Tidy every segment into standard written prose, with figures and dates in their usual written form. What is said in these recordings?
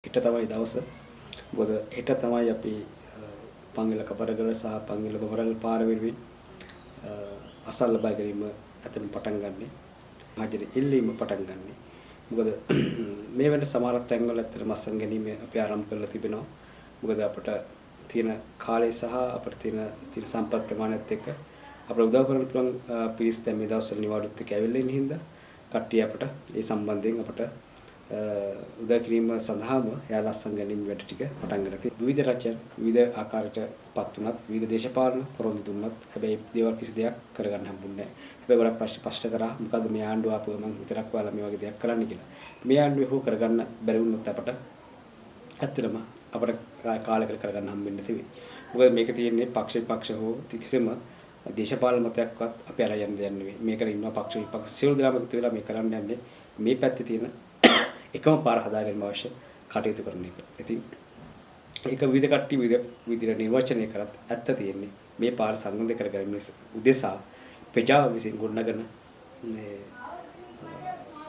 හෙට තමයි දවස. මොකද හෙට තමයි අපි පංගල කපරගල සහ පංගල බොරල් පාර වෙනුවෙන් අසල් ලබා ගැනීම අතරින් පටන් ගන්නෙ. ආජරි ඉල්ලීම පටන් ගන්නෙ. මොකද මේ වෙන සමහර තැන්වල ඇත්තට මස්සන් ගැනීම අපි ආරම්භ කරලා තිබෙනවා. මොකද අපට තියෙන කාලය සහ අපට තියෙන සම්පත් ප්‍රමාණයත් එක්ක අපිට උදව් කරන්න පුළුවන් පිරිස් දැන් මේ දවස්වල නිවාඩුත් එක්ක ඇවිල්ලා ඉන්න හින්දා කට්ටිය අපට ඒ සම්බන්ධයෙන් අපට උදව් කිරීම සඳහාම එයා ලස්සන් ගැනීම වැඩ ටික පටන් ගන්න තියෙනවා. විවිධ රචන විවිධ ආකාරයට පත් වුණත් විවිධ දේශපාලන පොරොන්දු දුන්නත් හැබැයි දේවල් කිසි දෙයක් කරගන්න හම්බුන්නේ නැහැ. හැබැයි ගොඩක් ප්‍රශ්න කරා මොකද මේ ආණ්ඩුව ආපුව මම විතරක් ඔයාලා මේ වගේ දෙයක් කරන්න කියලා. මේ ආණ්ඩුවේ හෝ කරගන්න බැරි වුණොත් අපට ඇත්තටම අපට කාලයකට කරගන්න හම්බෙන්නේ නැති වෙයි. මොකද මේක තියෙන්නේ පක්ෂ විපක්ෂ හෝ කිසිම දේශපාලන මතයක්වත් අපි අර යන්න දෙන්නේ නෙවෙයි. මේකට ඉන්නවා පක්ෂ විපක්ෂ සියලු දෙනාම එකතු වෙලා මේ කරන්න යන්නේ මේ පැත්තේ තියෙන එකම පාර හදාගන්න අවශ්‍ය කටයුතු කරන එක. ඉතින් ඒක විවිධ කට්ටිය විවිධ නිර්වචනය කරත් ඇත්ත තියෙන්නේ මේ පාර සංගන්ධ කරගන්න උදෙසා ප්‍රජාව විසින් ගොඩනගන මේ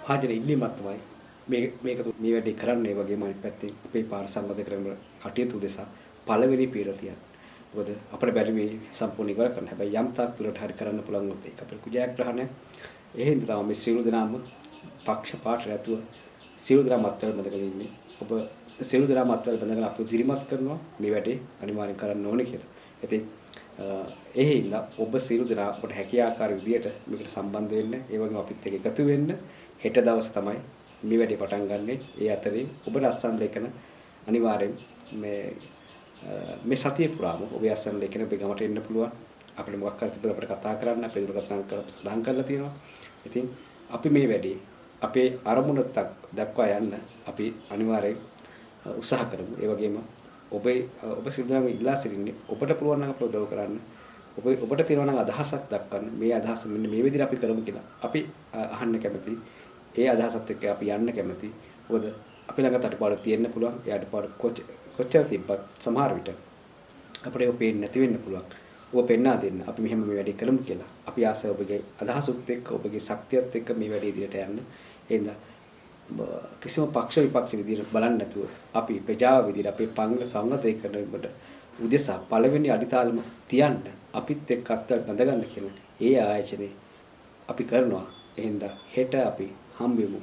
ආජන ඉල්ලීමක් තමයි මේක මේ වැඩේ කරන්නේ වගේම අනිත් පැත්තේ අපේ පාර සංගන්ධ කරන කටයුතු උදෙසා පළවෙනි පීර තියන්න. මොකද අපිට බැරි මේ සම්පූර්ණ ඉවර කරන්න. හැබැයි යම් තාක් දුරට හරි කරන්න පුළුවන් වුත් ඒක අපේ කුජයග්‍රහණය. ඒ හින්දා තමයි මේ සියලු දෙනාම පක්ෂ පාට රැතුව සියලු දෙනා මත්වල බඳගෙන ඉන්නේ. ඔබ සියලු දෙනා මත්වල බඳගෙන අපිව දිරිමත් කරනවා මේ වැඩේ අනිවාර්යෙන් කරන්න ඕනේ කියලා. ඉතින් ඒ හින්දා ඔබ සියලු දෙනා අපට හැකිය ආකාර විදියට මේකට සම්බන්ධ වෙන්න, ඒ වගේම අපිත් එක්ක එකතු වෙන්න. හෙට දවස් තමයි මේ වැඩේ පටන් ගන්නෙ. ඒ අතරේ ඔබ අස්සන් ලේඛන අනිවාර්යෙන් මේ සතිය පුරාම ඔබේ අස්සන් ලේඛන ඔබේ ගමට එන්න පුළුවන්. අපිට මොකක් හරි තිබුණා අපිට කතා කරන්න අපේ දුරකථන අංක සඳහන් කරලා තියෙනවා. ඉතින් අපි මේ වැඩේ අපේ අරමුණට දක්වා යන්න අපි අනිවාර්යෙන් උත්සාහ කරමු. ඒ වගේම ඔබ සිද්ධාම ඉල්ලා සිටින්නේ ඔබට පුළුවන් නම් අපට උදව් කරන්න. ඔබට තියෙනවා නම් අදහසක් දක්වන්න. මේ අදහස මෙන්න මේ විදිහට අපි කරමු කියලා. අපි අහන්න කැමතියි. ඒ අදහසත් එක්ක අපි යන්න කැමතියි. මොකද අපි ළඟ අඩපාඩු තියෙන්න පුළුවන්. ඒ අඩපාඩු කොච්චර තිබ්බත් සමහර විට අපිට ඒක පේන්නේ නැති වෙන්න පුළුවන්. ඔබ පෙන්වා දෙන්න. අපි මෙහෙම මේ වැඩේ කරමු කියලා. අපි ආසයි ඔබගේ අදහසුත් එක්ක ඔබගේ ශක්තියත් එක්ක මේ වැඩේ ඉදිරියට යන්න. එහෙනම් කිසිම පක්ෂ විපක්ෂ විදිහට බලන්නේ නැතුව අපි ප්‍රජාව විදිහට අපේ පංගල සංගතය කරනකොට උදෙසා පළවෙනි අඩිතාලම තියන්න අපිත් එක්ක අත්වල බඳගන්න කියන ඒ ආයතනේ අපි කරනවා. එහෙනම් හෙට අපි හම්බෙමු.